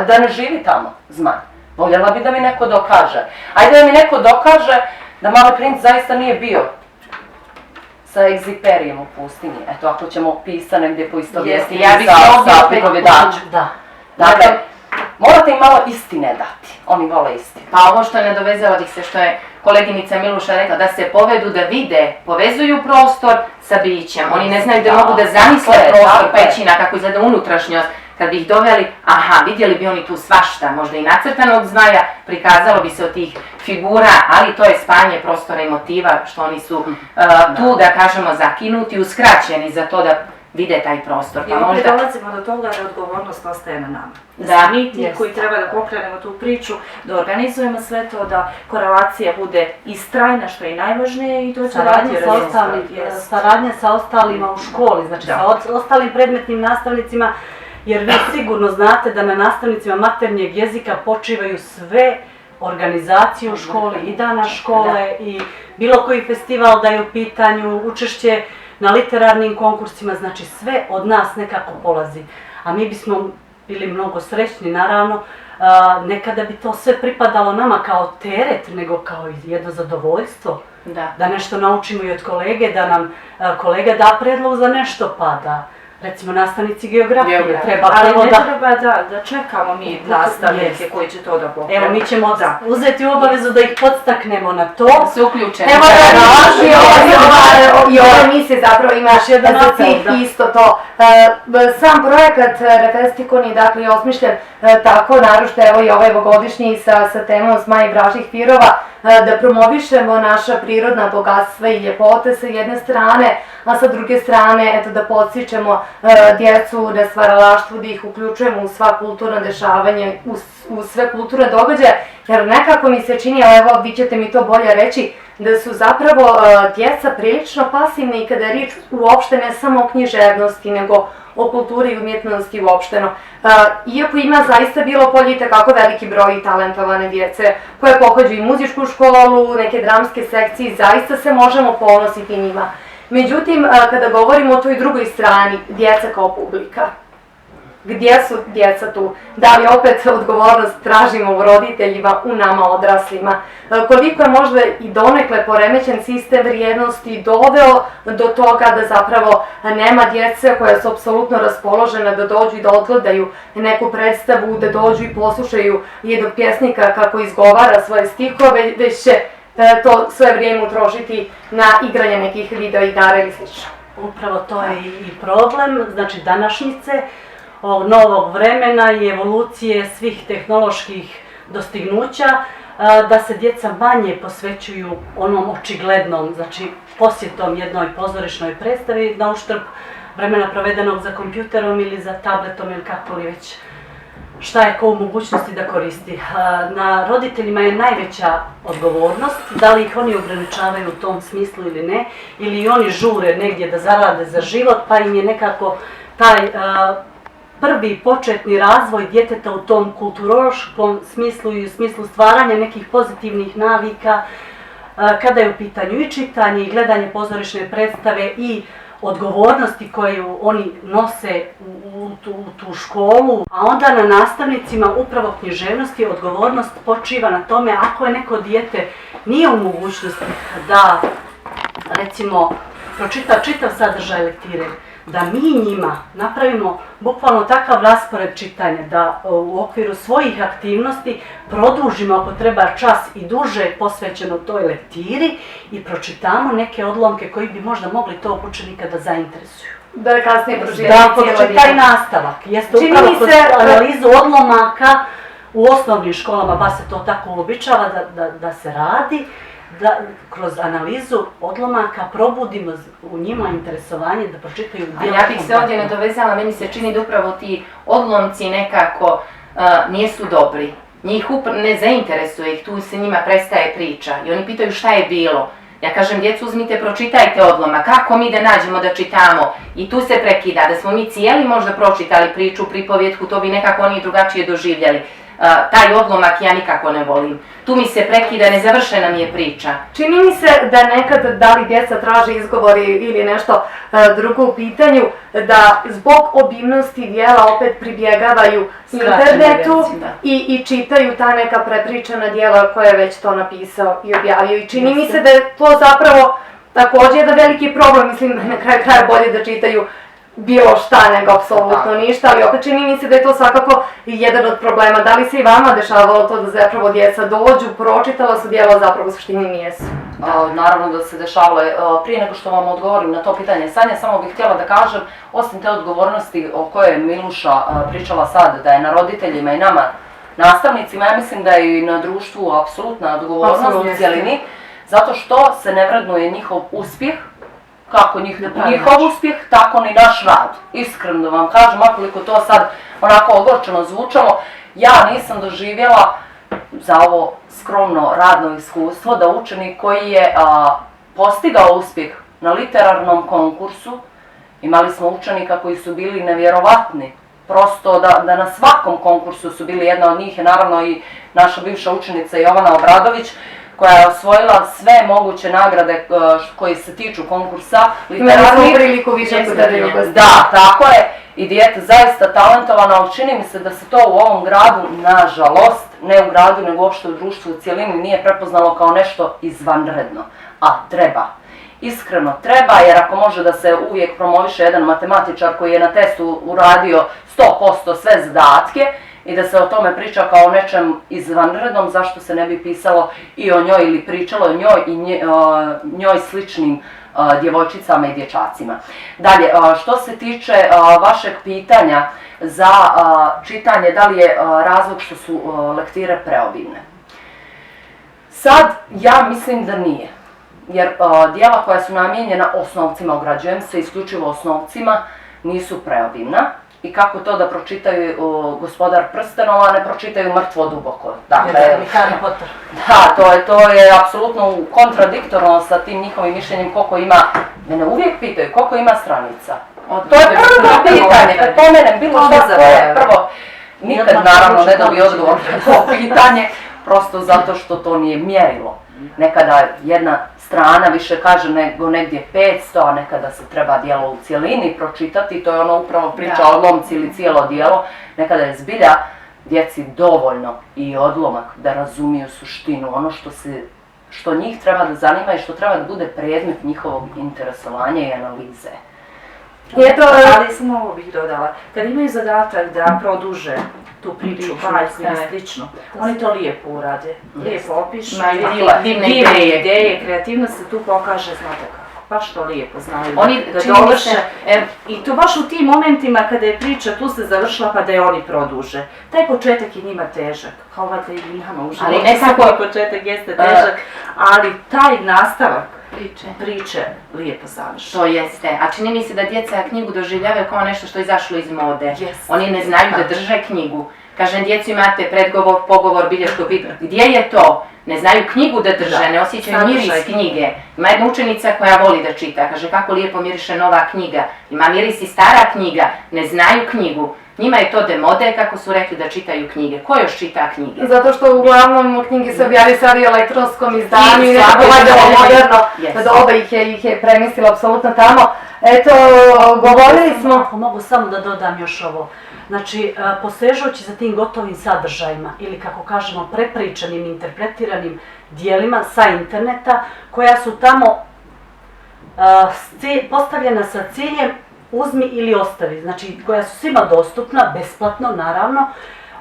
Da ne živi tamo Zmaj. Voljela bi da mi neko dokaže. Ajde da mi neko dokaže da Mali princ zaista nije bio sa Egziperijem u pustinji. Eto, ako ćemo pisati negdje po istovijesti sa pripovjedačem. Da. Dakle, morate im malo istine dati. Oni vole istinu. Pa ovo što je nadovezala bih se, što je koleginica Miluša rekla, da se povedu, da vide, povezuju prostor sa bićem. Oni ne znaju da mogu da zamisle prostor pećina, kako izgleda unutrašnjost. Kad bi ih doveli, aha, vidjeli bi oni tu svašta, možda i nacrtanog Zmaja, prikazalo bi se od tih figura, ali to je spajanje prostora i motiva, što oni su tu, da kažemo, zakinuti, uskraćeni za to da vide taj prostor. I opet dolazimo do toga da odgovornost ostaje na nama. Da smo mi ti koji treba da pokrenemo tu priču, da organizujemo sve to, da korelacija bude istrajna, što je i najvažnije, i to će raditi saradnja sa ostalima u školi, znači sa ostalim predmetnim nastavnicima, jer vi sigurno znate da na nastavnicima maternjeg jezika počivaju sve organizacije u školi, i dana škole, i bilo koji festival da je u pitanju, učešće na literarnim konkursima, znači sve od nas nekako polazi. A mi bismo bili mnogo srećni, naravno, nekada bi to sve pripadalo nama kao teret, nego kao jedno zadovoljstvo. Da nešto naučimo i od kolege, da nam kolega da predlog za nešto, pa da, recimo, nastavnici geografije. Ali ne treba da čekamo mi nastavnike koji će to da pokrenu. Evo, mi ćemo uzeti u obavezu da ih podstaknemo na to. Su uključeni. Evo da i ova emisija zapravo ima za cilj isto to. Sam projekat Refestikon je dakle osmišljen tako, naročito evo i ovaj ovogodišnji sa temom Zmaj i vražjih pirova, da promovišemo naša prirodna bogatstva i ljepote sa jedne strane, a sa druge strane eto da podstičemo djecu na stvaralaštvu, da ih uključujemo u sva kulturna dešavanja, u sve kulturne događaje, jer nekako mi se čini, ali evo vi ćete mi to bolje reći, da su zapravo djeca prilično pasivne i kada je riječ uopšte ne samo o književnosti, nego o kulturi i umjetnosti uopšteno. Iako ima zaista bilo polje itekako veliki broj talentovane djece koje pohađaju i muzičku školu, neke dramske sekcije, zaista se možemo ponositi njima. Međutim, kada govorimo o toj drugoj strani, djeca kao publika, gdje su djeca tu? Da li opet odgovornost tražimo u roditeljima, u nama odraslima? Koliko je možda i donekle poremećen sistem vrijednosti doveo do toga da zapravo nema djece koja su apsolutno raspoložena da dođu i da odgledaju neku predstavu, da dođu i poslušaju jednog pjesnika kako izgovara svoje stihove, već će to sve vrijeme utrošiti na igranje nekih video igara ili slično. Upravo to je i problem, znači današnjice, ovog novog vremena i evolucije svih tehnoloških dostignuća, da se djeca manje posvećuju onom očiglednom, znači posjetom jednoj pozorišnoj predstavi na uštrb vremena provedenog za kompjuterom ili za tabletom ili kako li već šta je ko u mogućnosti da koristi. Na roditeljima je najveća odgovornost, da li ih oni ograničavaju u tom smislu ili ne, ili oni žure negdje da zarade za život, pa im je nekako taj prvi početni razvoj djeteta u tom kulturološkom smislu i u smislu stvaranja nekih pozitivnih navika, kada je u pitanju i čitanje i gledanje pozorišne predstave i odgovornosti koju oni nose u tu školu, a onda na nastavnicima upravo književnosti odgovornost počiva na tome ako je neko dijete nije u mogućnosti da, recimo, pročita čitav sadržaj lektire, da mi njima napravimo bukvalno takav raspored čitanja, da u okviru svojih aktivnosti produžimo ako treba čas i duže posvećeno toj lektiri i pročitamo neke odlomke koji bi možda mogli tog učenika da zainteresuju. Da kasnije pročitaju da pročita i nastavak. Jeste upravo kroz analizu odlomaka u osnovnim školama, ba se to tako uobičava da se radi, da kroz analizu odlomaka probudimo u njima interesovanje da pročitaju djelo. Ja bih se ovdje nadovezala, meni se čini da upravo ti odlomci nekako nisu dobri. Njih ne zainteresuje ih, tu se njima prestaje priča i oni pitaju šta je bilo. Ja kažem, djecu uzmite, pročitajte odlomak, kako mi da nađemo da čitamo i tu se prekida, da smo mi cijeli možda pročitali priču, pripovjetku, to bi nekako oni drugačije doživljali. taj odlomak ja nikako ne volim. Tu mi se prekida, nezavršena mi je priča. Čini mi se da nekad, da li djeca traže izgovori ili nešto drugo u pitanju, da zbog obimnosti dijela opet pribjegavaju internetu i čitaju ta neka prepričana dijela koje je već to napisao i objavio. I čini mi se da je to zapravo također jedan veliki problem, mislim na kraju kraja bolje da čitaju bilo šta nego apsolutno ništa, ali opet čini mi se da je to svakako jedan od problema. Da li se i vama dešavalo to da zapravo djeca dođu, pročitala su dijela, zapravo u suštini nijesu? Naravno da se dešavalo. Prije nego što vam odgovorim na to pitanje, Sanja, samo bih htjela da kažem, osim te odgovornosti o kojoj je Miluša pričala sad, da je na roditeljima i nama nastavnicima, ja mislim da je i na društvu apsolutna odgovornost u cjelini, zato što se ne vrednuje njihov uspjeh, kako njihov uspjeh, tako ni naš rad. Iskreno da vam kažem, akoliko to sad onako ogorčeno zvučalo, ja nisam doživjela za ovo skromno radno iskustvo da učenik koji je postigao uspjeh na literarnom konkursu, imali smo učenika koji su bili nevjerovatni, prosto da na svakom konkursu su bili, jedna od njih je naravno i naša bivša učenica Jovana Obradović, koja je osvojila sve moguće nagrade koje se tiču konkursa literarnih. Priliku više Da, tako je. I dijete zaista talentovano, ali čini mi se da se to u ovom gradu, nažalost, ne u gradu nego uopšte u društvu u cijelini, nije prepoznalo kao nešto izvanredno. A treba. Iskreno treba, jer ako može da se uvijek promoviše jedan matematičar koji je na testu uradio 100% sve zadatke, i da se o tome priča kao o nečem izvanrednom, zašto se ne bi pisalo i o njoj ili pričalo o njoj i njoj sličnim djevojčicama i dječacima. Dalje, što se tiče vašeg pitanja za čitanje, da li je razlog što su lektire preobimne? Sad, ja mislim da nije. Jer dijela koja su namijenjena osnovcima, ograđujem se isključivo osnovcima, nisu preobimna. I kako to da pročitaju Gospodar prstenova, a ne pročitaju Mrtvo duboko. Dakle, Harry Potter. Da, to je apsolutno kontradiktorno sa tim njihovim mišljenjem koliko ima, mene uvijek pitaju koliko ima stranica. To je prvo pitanje, kad pomenem bilo što koje prvo, nikad naravno ne dobije odgovor na to pitanje, prosto zato što to nije mjerilo. Nekada jedna strana više kaže nego negdje 500, a nekada se treba dijelo u cijelini pročitati, to je ono upravo priča o odlomci ili cijelo dijelo, nekada je zbilja djeci dovoljno i odlomak da razumiju suštinu, ono što njih treba da zanima i što treba da bude predmet njihovog interesovanja i analize. Ali samo ovo bih dodala, kad imaju zadatak da produže tu priču, bajku i slično, oni to lijepo urade, lijepo opišu, divne ideje, kreativnost se tu pokaže, znate kako, baš to lijepo znaju da dovrše. I to baš u tim momentima kada je priča tu se završila pa da je oni produže. Taj početak je njima težak, kao valjda i nama u životu, svaki početak jeste težak, ali taj nastavak priče lijepo završi. To jeste, a čini mi se da djeca knjigu doživljavaju kao nešto što je izašlo iz mode. Oni ne znaju da drže knjigu. Kažem, djecu imate predgovor, pogovor, bilješku, gdje je to? Ne znaju knjigu da drže, ne osjećaju miris knjige. Ima jedna učenica koja voli da čita, kaže kako lijepo miriše nova knjiga. Ima miris i stara knjiga, ne znaju knjigu. Njima je to demode, kako su rekli da čitaju knjige. Ko još čita knjige? Zato što uglavnom knjige se objavljaju sad i u elektronskom izdanju i nekako valjda moderno doba ih je premislilo apsolutno tamo. Eto, govorili smo... Mogu samo da dodam još ovo. Znači, posežući za tim gotovim sadržajima ili kako kažemo prepričanim, interpretiranim dijelima sa interneta koja su tamo postavljena sa ciljem uzmi ili ostavi, znači koja su svima dostupna, besplatno naravno,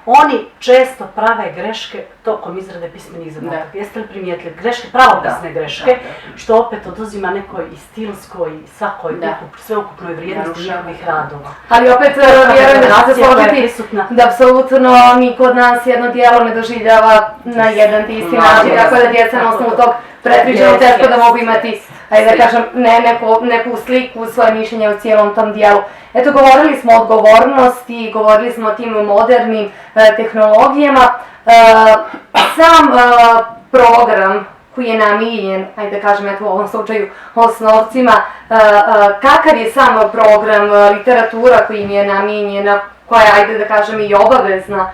oni često prave greške tokom izrade pismenih zadataka. Jeste li primijetili? Greške, pravopisne greške, što opet oduzima nekoj i stilskoj i svakoj sveukupnoj vrijednosti njihovih radova. Ali opet vjerujem da ćete se složiti da apsolutno ni kod nas jedno dijelo ne doživljava na jedan isti način, tako da djeca na osnovu tog prepričanog teško da mogu imati, ajde da kažem, neku sliku, svoje mišljenje u cijelom tom dijelu. Eto, govorili smo o odgovornosti, govorili smo o tim modernim tehnologijama. Sam program koji je namijenjen, ajde da kažem, eto u ovom slučaju osnovcima, kakav je sam program, literatura koji im je namijenjena, koja je, ajde da kažem, i obavezna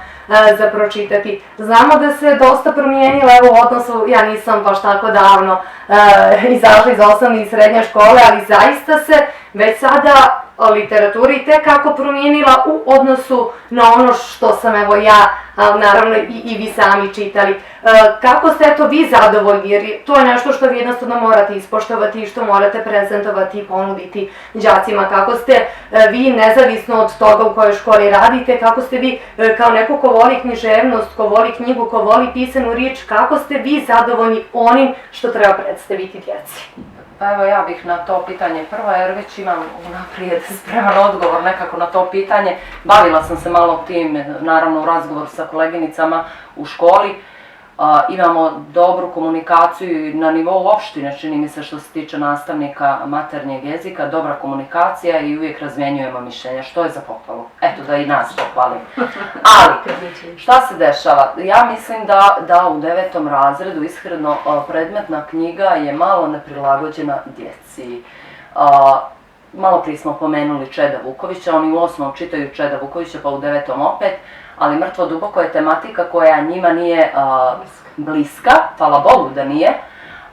za pročitati. Znamo da se dosta promijenilo u odnosu, ja nisam baš tako davno izašla iz osnovne i srednje škole, ali zaista se već sada literatura i tekako promijenila u odnosu na ono što sam evo ja, naravno i vi sami čitali. Kako ste eto vi zadovoljni, jer to je nešto što vi jednostavno morate ispoštovati i što morate prezentovati i ponuditi đacima. Kako ste vi, nezavisno od toga u kojoj školi radite, kako ste vi kao neko ko voli književnost, ko voli knjigu, ko voli pisanu riječ, kako ste vi zadovoljni onim što treba predstaviti djeci? Pa evo ja bih na to pitanje prva, jer već imam unaprijed spreman odgovor nekako na to pitanje. Bavila sam se malo tim, naravno u razgovoru sa koleginicama u školi. Imamo dobru komunikaciju na nivou opštine, čini mi se što se tiče nastavnika maternjeg jezika, dobra komunikacija i uvijek razmjenjujemo mišljenja, što je za pohvalu. Eto da i nas pohvalim. Ali, šta se dešava? Ja mislim da u 9. razredu iskreno predmetna knjiga je malo neprilagođena djeci. Malo prije smo pomenuli Čeda Vukovića, oni u 8. čitaju Čeda Vukovića pa u 9. opet, ali Mrtvo duboko je tematika koja njima nije bliska, hvala Bogu da nije,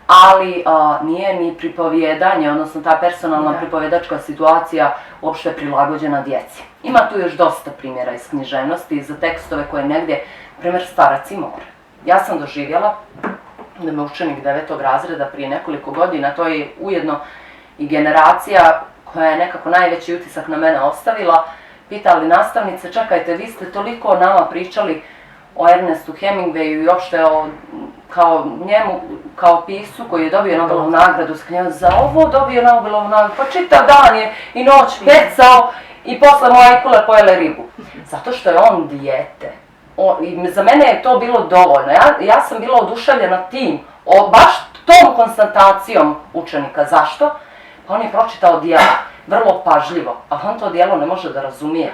ali nije ni pripovjedanje, odnosno ta personalna pripovjedačka situacija uopšte prilagođena djeci. Ima tu još dosta primjera iz književnosti za tekstove koje negdje, primjer Starac i more. Ja sam doživjela da me učenik 9. razreda prije nekoliko godina, to je ujedno i generacija koja je nekako najveći utisak na mene ostavila, pitali nastavnice, čekajte, vi ste toliko o nama pričali o Ernestu Hemingwayu i uopšte o kao njemu, kao pisu koji je dobio Nobelovu nagradu, za ovo dobio Nobelovu nagradu, pa čitav dan je i noć pecao i posle moje pojele ribu. Zato što je on dijete. I za mene je to bilo dovoljno. Ja sam bila oduševljena tim, baš tom konstatacijom učenika. Zašto? Pa on je pročitao djelo, vrlo pažljivo, a on to djelo ne može da razumije.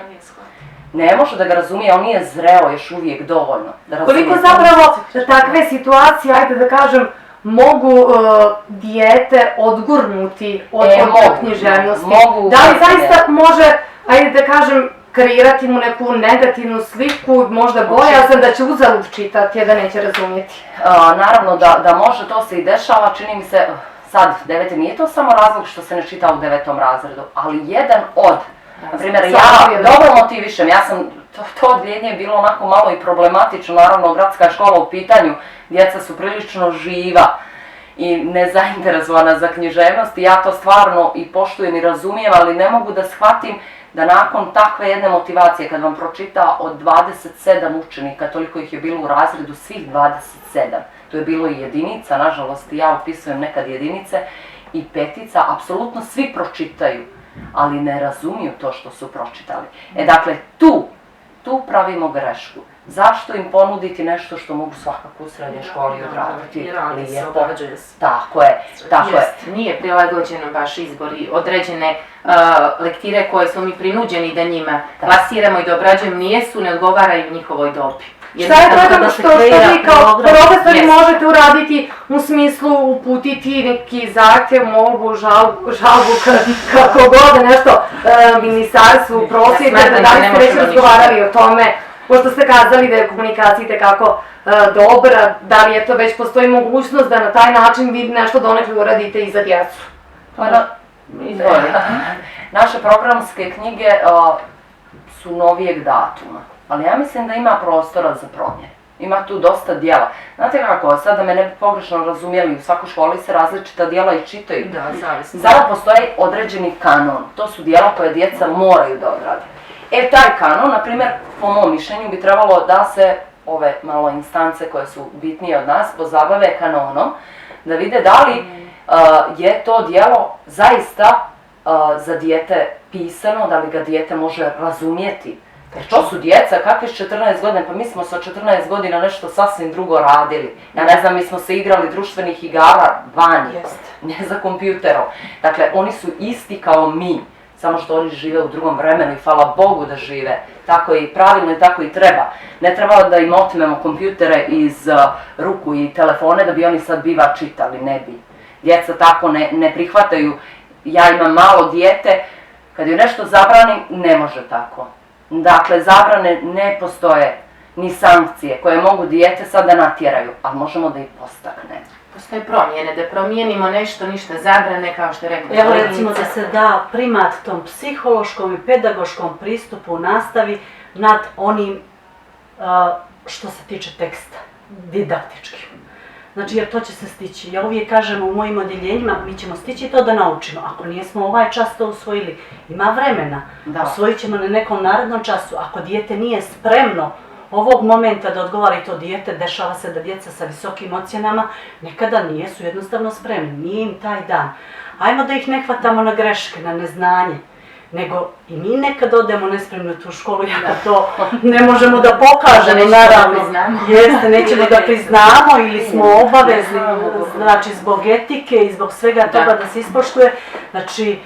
Ne može da ga razumije, on nije zreo još uvijek dovoljno da razumije. Koliko zapravo takve situacije, ajde da kažem, mogu dijete odgurnuti od književnosti? Da li zaista može, ajde da kažem, kreirati mu neku negativnu sliku, možda bojazan da će uzalud čitati, a da neće razumjeti? Naravno da može, to se i dešava, čini mi se, sad 9. nije to samo razlog što se ne čita u 9. razredu, ali jedan od. Na primjer, ja dobro motivišem, ja sam, to odljenje je bilo onako malo i problematično, naravno gradska škola u pitanju, djeca su prilično živa i nezainteresovana za književnost i ja to stvarno i poštujem i razumijem, ali ne mogu da shvatim da nakon takve jedne motivacije, kad vam pročita od 27 učenika, toliko ih je bilo u razredu, svih 27, to je bilo i jedinica, nažalost ja upisujem nekad jedinice i petica, apsolutno svi pročitaju, ali ne razumiju to što su pročitali. Dakle, tu pravimo grešku. Zašto im ponuditi nešto što mogu svakako u srednjoj školi odraditi? I radi se, obrađuje se. Tako je. Nije prilagođeno baš izbor i određene lektire koje smo mi prinuđeni da njima plasiramo i da obrađujemo, nijesu, ne odgovaraju njihovoj dobi. Šta je to što vi kao profesori možete uraditi u smislu uputiti neki zahtjev, molbu, žalbu, kako god nešto ministarstvu, prosvjete, da li ste već razgovarali o tome, pošto ste kazali da je komunikacija itekako dobra, da li je to već postoji mogućnost da na taj način vi nešto donekle uradite i za djecu? Naše programske knjige su novijeg datuma, ali ja mislim da ima prostora za promjene. Ima tu dosta dijela. Znate kako, sad da me ne bi pogrešno razumjeli, u svakoj školi se različita dijela i čitaju. Da, zavisno. Sada postoji određeni kanon, to su dijela koje djeca moraju da odrade. Taj kanon, na primjer, po mom mišljenju bi trebalo da se ove malo instance koje su bitnije od nas pozabave kanonom, da vide da li je to dijelo zaista za dijete pisano, da li ga dijete može razumjeti. Jer to su djeca, kakvi s 14 godina, pa mi smo sa 14 godina nešto sasvim drugo radili. Ja ne znam, mi smo se igrali društvenih igara vani, ne za kompjuterom. Dakle, oni su isti kao mi, samo što oni žive u drugom vremenu i hvala Bogu da žive. Tako je i pravilno i tako i treba. Ne treba da im otmemo kompjutere iz ruku i telefone da bi oni sad biva čitali, ne bi. Djeca tako ne prihvataju. Ja imam malo dijete, kad joj nešto zabranim, ne može tako. Dakle, zabrane ne postoje. ni sankcije koje mogu dijete sad da natjeraju, ali možemo da ih postaknemo. Postoje promjene, da promijenimo nešto, ništa zabrane, kao što je rekla Evo kolegica. recimo da se da primat tom psihološkom i pedagoškom pristupu u nastavi nad onim što se tiče teksta, didaktički. Znači, jer to će se stići. Ja uvijek kažem u mojim odjeljenjima, mi ćemo stići to da naučimo. Ako nijesmo ovaj čas to usvojili, ima vremena. Da. Usvojit ćemo na nekom narednom času. Ako dijete nije spremno ovog momenta da odgovara i to dijete, dešava se da djeca sa visokim ocjenama nekada nisu jednostavno spremni, nije im taj dan. Ajmo da ih ne hvatamo na greške, na neznanje, nego i mi nekad odemo nespremni u tu školu, jako to ne možemo da pokažemo, naravno. Jeste, nećemo da priznamo ili smo obavezni, znači zbog etike i zbog svega toga da se ispoštuje. Znači,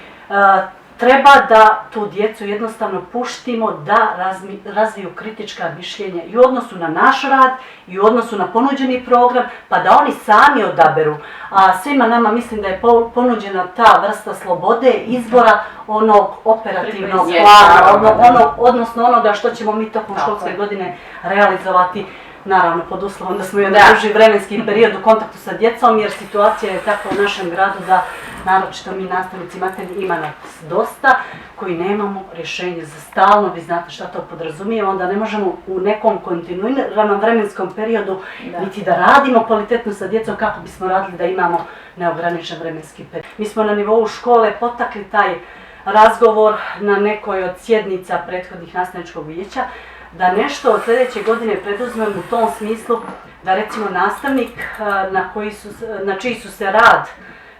treba da tu djecu jednostavno puštimo da razviju kritička mišljenja i u odnosu na naš rad i u odnosu na ponuđeni program, pa da oni sami odaberu. A svima nama mislim da je ponuđena ta vrsta slobode, izbora onog operativnog plana, odnosno onoga što ćemo mi tokom školske godine realizovati. Naravno, pod uslovom da smo i duži vremenski period u kontaktu sa djecom, jer situacija je takva u našem gradu da, naročito mi nastavnici materni, ima nas dosta, koji nemamo rješenje za stalno, vi znate šta to podrazumijeva, onda ne možemo u nekom kontinuiranom vremenskom periodu niti da radimo kvalitetno sa djecom kako bismo radili da imamo neograničen vremenski period. Mi smo na nivou škole potakli taj razgovor na nekoj od sjednica prethodnih nastavničkog vijeća, da nešto od sljedeće godine preduzmemo u tom smislu da recimo nastavnik na čiji su se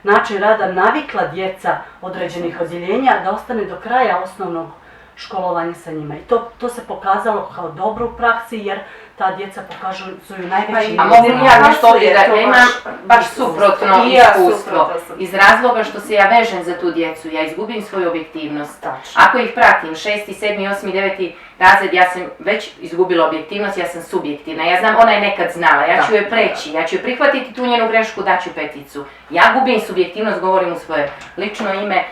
način rada navikla djeca određenih odjeljenja, da ostane do kraja osnovnog školovanja sa njima. I to se pokazalo kao dobro u praksi, jer ta djeca pokazuju najveći... A mogu ja nešto ovdje da imam baš suprotno iskustvo. Iz razloga što se ja vežem za tu djecu, ja izgubim svoju objektivnost. Ako ih pratim, 6., 7., 8., 9. razred, ja sam već izgubila objektivnost, ja sam subjektivna. Ja znam, ona je nekad znala, ja ću joj preći, ja ću joj prihvatiti tu njenu grešku, daću 5. Ja gubim subjektivnost, govorim u svoje lično ime.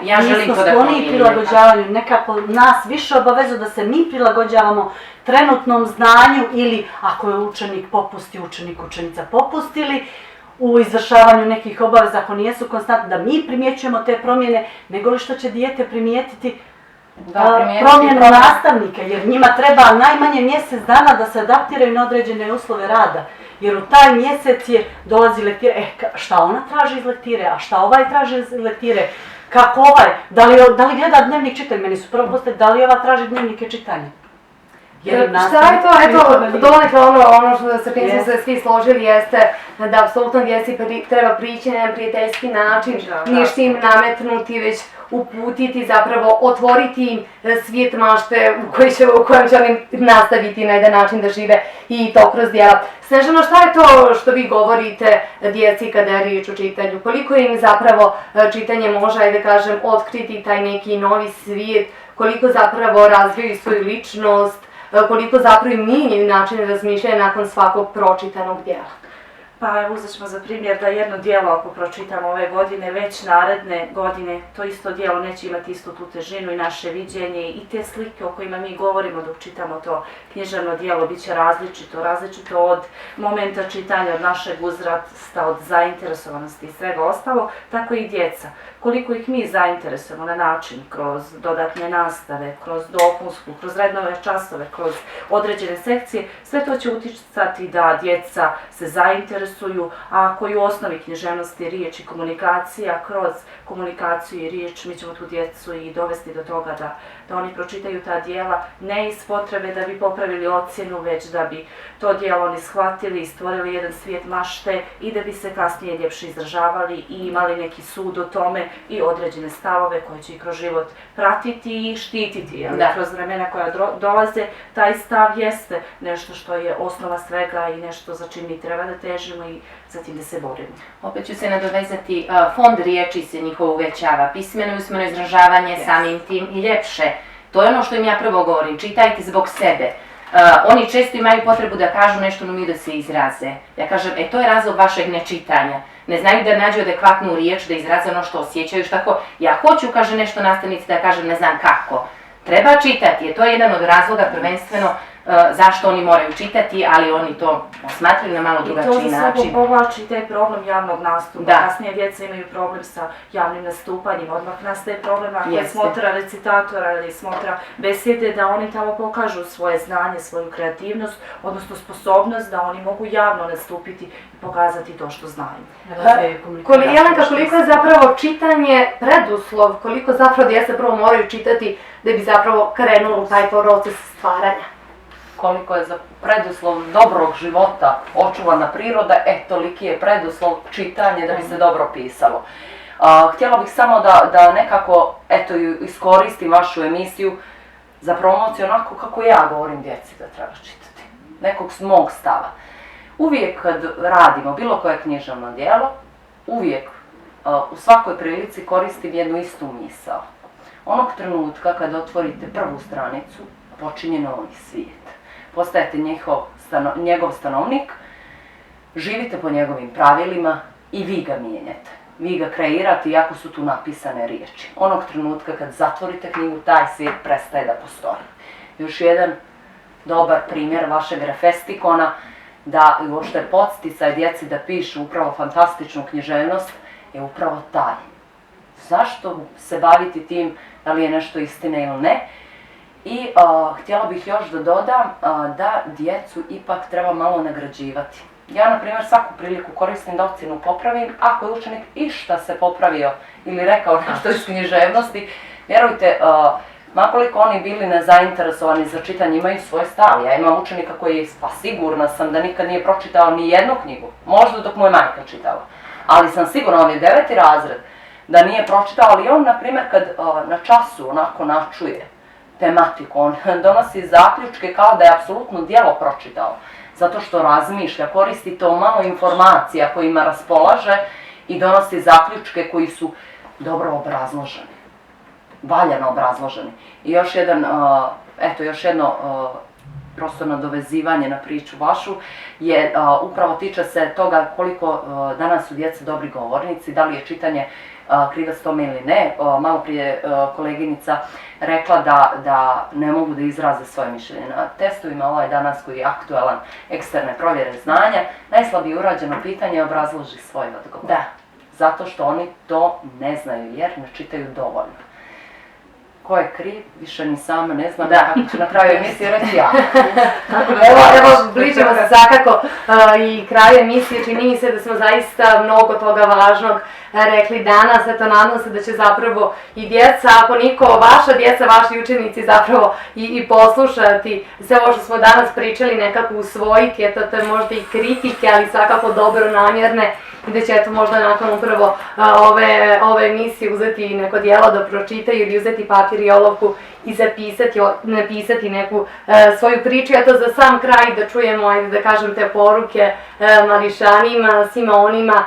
Ja želim to da promijenim. Prilagođavanju, nekako nas više obavezu da se mi prilagođavamo trenutnom znanju ili ako je učenik popusti, učenica popustili u izvršavanju nekih obaveza, ako nijesu konstantne, da mi primjećujemo te promjene, nego li što će dijete primijetiti promjenu nastavnika, jer njima treba najmanje mjesec dana da se adaptiraju na određene uslove rada. Jer u taj mjesec dolazi lektire, šta ona traži iz lektire, a šta ovaj traži iz lektire, kako ovaj, da li gleda dnevnik čitanja, meni su prvo postavili, da li ova traži dnevnike čitanja. Šta je to? Eto, donekle ono što se čini smo se svi složili jeste da apsolutno djeci treba prići na jedan prijateljski način, ništa im nametnuti, već uputiti, zapravo otvoriti im svijet mašte u kojem će oni nastaviti na jedan način da žive i to kroz djela. Snežana, šta je to što vi govorite djeci kada je riječ o čitanju? Koliko im zapravo čitanje može, ajde kažem, otkriti taj neki novi svijet, koliko zapravo razviju svoju ličnost, koliko zapravo im mijenjaju način razmišljanja nakon svakog pročitanog djela? Pa evo, uzet ćemo za primjer da jedno djelo ako pročitamo ove godine, već naredne godine to isto djelo neće imati istu tu težinu i naše viđenje i te slike o kojima mi govorimo dok čitamo to književno djelo bit će različito od momenta čitanja, od našeg uzrasta, od zainteresovanosti i svega ostalo, tako i djeca. Koliko ih mi zainteresujemo na način kroz dodatne nastave, kroz dopunsku, kroz rednove časove, kroz određene sekcije, sve to će utjecati da djeca se zainteresuju, a ako i u osnovi književnosti riječ i komunikacija, kroz komunikaciju i riječ mi ćemo tu djecu i dovesti do toga da oni pročitaju ta djela ne iz potrebe da bi popravili ocjenu, već da bi to djelo oni shvatili i stvorili jedan svijet mašte i da bi se kasnije ljepše izražavali i imali neki sud o tome i određene stavove koje će ih kroz život pratiti i štititi. Kroz vremena koja dolaze, taj stav jeste nešto što je osnova svega i nešto za čim mi treba da težimo i za tim da se borimo. Opet ću se nadovezati, fond riječi se njihovo uvećava, pismeno i usmeno izražavanje samim tim i ljepše. To je ono što im ja prvo govorim, čitajte zbog sebe. Oni često imaju potrebu da kažu nešto, no mi da se izraze. Ja kažem, to je razlog vašeg nečitanja. Ne znaju da nađu adekvatnu riječ, da izraze ono što osjećaju, tako. Ja hoću, kaže nešto nastavnici, da kažem ne znam kako. Treba čitati, to je jedan od razloga prvenstveno zašto oni moraju čitati, ali oni to smatraju na malo drugačiji I to za način. sobom povlači taj problem javnog nastupa. Da. Kasnije djeca imaju problem sa javnim nastupanjem, odmah nastaje problem ako je Jeste. smotra recitatora ili smotra besjede, da oni tamo pokažu svoje znanje, svoju kreativnost, odnosno sposobnost da oni mogu javno nastupiti i pokazati to što znaju. Jelenka, koliko je zapravo čitanje preduslov, koliko zapravo djeca prvo moraju čitati da bi zapravo krenulo u taj proces stvaranja? Koliko je za preduslov dobrog života očuvana priroda, toliki je preduslov čitanje da bi se dobro pisalo. Htjela bih samo da nekako iskoristim vašu emisiju za promociju onako kako ja govorim djeci da treba čitati. Nekog mog stava. Uvijek kad radimo bilo koje književno djelo, uvijek u svakoj prilici koristim jednu istu misao. Onog trenutka kad otvorite prvu stranicu, počinje novi svijet. Postajete njegov stanovnik, živite po njegovim pravilima i vi ga mijenjate. Vi ga kreirate iako su tu napisane riječi. Onog trenutka kad zatvorite knjigu, taj svijet prestaje da postoji. Još jedan dobar primjer vašeg refestikona, da uopšte podsticaj djeci da pišu upravo fantastičnu književnost, je upravo taj. Zašto se baviti tim, da li je nešto istina ili ne? I htjela bih još da dodam da djecu ipak treba malo nagrađivati. Ja, na primjer, svaku priliku koristim da ocjenu popravim. Ako je učenik išta se popravio ili rekao nešto iz književnosti, vjerujte, makoliko oni bili nezainteresovani za čitanje, imaju svoj stav. Ja imam učenika koji je, pa sigurna sam da nikad nije pročitao ni jednu knjigu, možda dok mu je majka čitala. Ali sam sigurna, on je 9. razred, da nije pročitao, ali on, na primjer, kad na času onako načuje tematiku, on donosi zaključke kao da je apsolutno djelo pročitao. Zato što razmišlja, koristi to malo informacija kojima raspolaže i donosi zaključke koji su dobro obrazloženi. Valjano obrazloženi. I još jedno prosto nadovezivanje na priču vašu je upravo tiče se toga koliko danas su djeca dobri govornici, da li je čitanje krivac tome ili ne. Malo prije koleginica rekla da ne mogu da izraze svoje mišljenje. Na testovima danas koji je aktualan eksterne provjere znanja, najslabije urađeno pitanje obrazloži svoj odgovor. Da. Zato što oni to ne znaju jer ne čitaju dovoljno. Ko je kriv, više ni sama ne znam kako ću na kraju emisije reći ja. Evo, bližimo se svakako i kraju emisije, čini mi se da smo zaista mnogo toga važnog rekli danas, eto nadam se da će zapravo i djeca, ako niko, vaša djeca, vaši učenici zapravo i poslušati sve ovo što smo danas pričali, nekako usvojiti, eto to je možda i kritike, ali svakako dobro namjerne i da će eto možda nakon upravo ove emisije uzeti neko djelo da pročitaju ili uzeti papir i olovku i napisati neku svoju priču. Eto za sam kraj da čujemo, ajde da kažem, te poruke mališanima, svima onima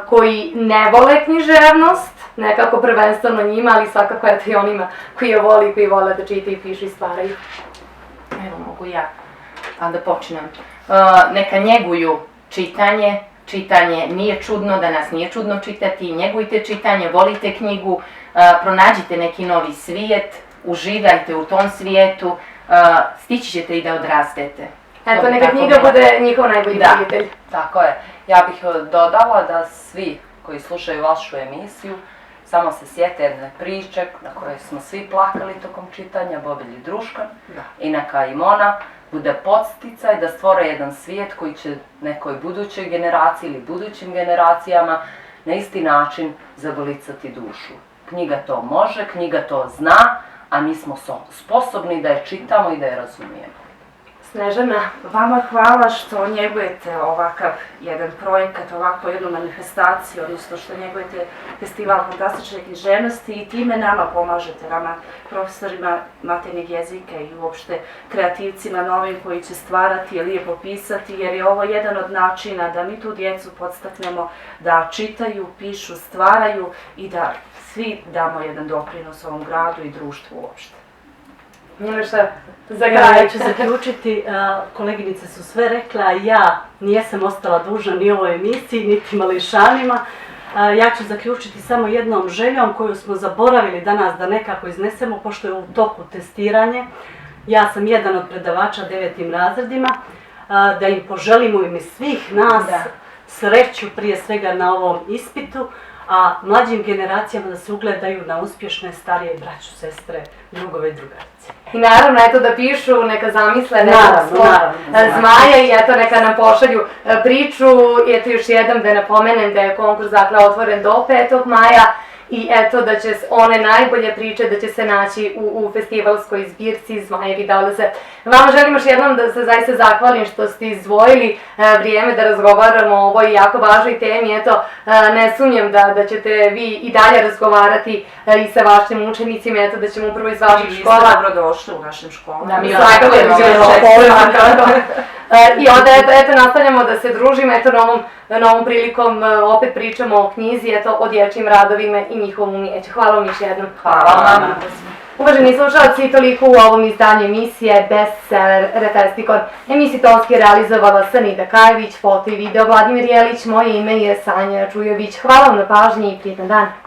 koji ne vole književnost, nekako prvenstveno njima, ali svakako eto i onima koji je voli, koji vole da čitaju, pišu i stvaraju. Evo mogu ja, a da počnem. Neka njeguju čitanje. Čitanje nije čudno, da nas nije čudno čitati, njegujte čitanje, volite knjigu, pronađite neki novi svijet, uživajte u tom svijetu, stići ćete i da odrastete. Eto, neka knjiga bude njihov najbolji prijatelj. Tako je. Ja bih dodala da svi koji slušaju vašu emisiju samo se sjete jedne priče na kojoj smo svi plakali tokom čitanja, Bobilj i Druškan, i neka im ona bude podsticaj da stvore jedan svijet koji će nekoj budućoj generaciji ili budućim generacijama na isti način zagolicati dušu. Knjiga to može, knjiga to zna, a mi smo sposobni da je čitamo i da je razumijemo. Snežana, vama hvala što njegujete ovakav jedan projekat, ovakvu jednu manifestaciju, odnosno što njegujete festival fantastične književnosti i time nama pomažete, nama profesorima maternjeg jezika i uopšte kreativcima novim koji će stvarati i lijepo pisati, jer je ovo jedan od načina da mi tu djecu podstaknemo da čitaju, pišu, stvaraju i da svi damo jedan doprinos ovom gradu i društvu uopšte. Miloša, za kraj. Ja ću zaključiti, koleginice su sve rekle, a ja nijesam ostala dužna ni ovoj emisiji, niti mališanima. Ja ću zaključiti samo jednom željom koju smo zaboravili danas da nekako iznesemo, pošto je u toku testiranje. Ja sam jedan od predavača 9. razredima, da im poželimo u ime svih nas sreću prije svega na ovom ispitu, a mlađim generacijama da se ugledaju na uspješne starije braću, sestre, drugove i drugarice. I naravno, eto da pišu, neka zamisle Naravno. zmaja i eto neka nam pošalju priču. I eto još jednom da napomenem da je konkurs dakle otvoren do 5. maja i eto da će one najbolje priče da će se naći u festivalskoj zbirci Zmajevi dolaze. Vama želim još jednom da se zaista zahvalim što ste izdvojili vrijeme da razgovaramo o ovoj jako važnoj temi. Eto, ne sumnjam da ćete vi i dalje razgovarati i sa vašim učenicima, eto da ćemo upravo iz vaših škola. I vi ste dobrodošli u našim školama. Da, mi I onda eto nastavljamo da se družimo, eto novom prilikom opet pričamo o knjizi, eto o dječjim radovima i njihovom umijeću. Hvala vam još jednom. Hvala vam. Uvaženi slušalci, toliko u ovom izdanju emisije Bestseller Refestikor. Emisiju tonski je realizovala Sanida Kajević, foto i video Vladimir Jelić, moje ime je Sanja Čujović. Hvala vam na pažnji i prijetan dan.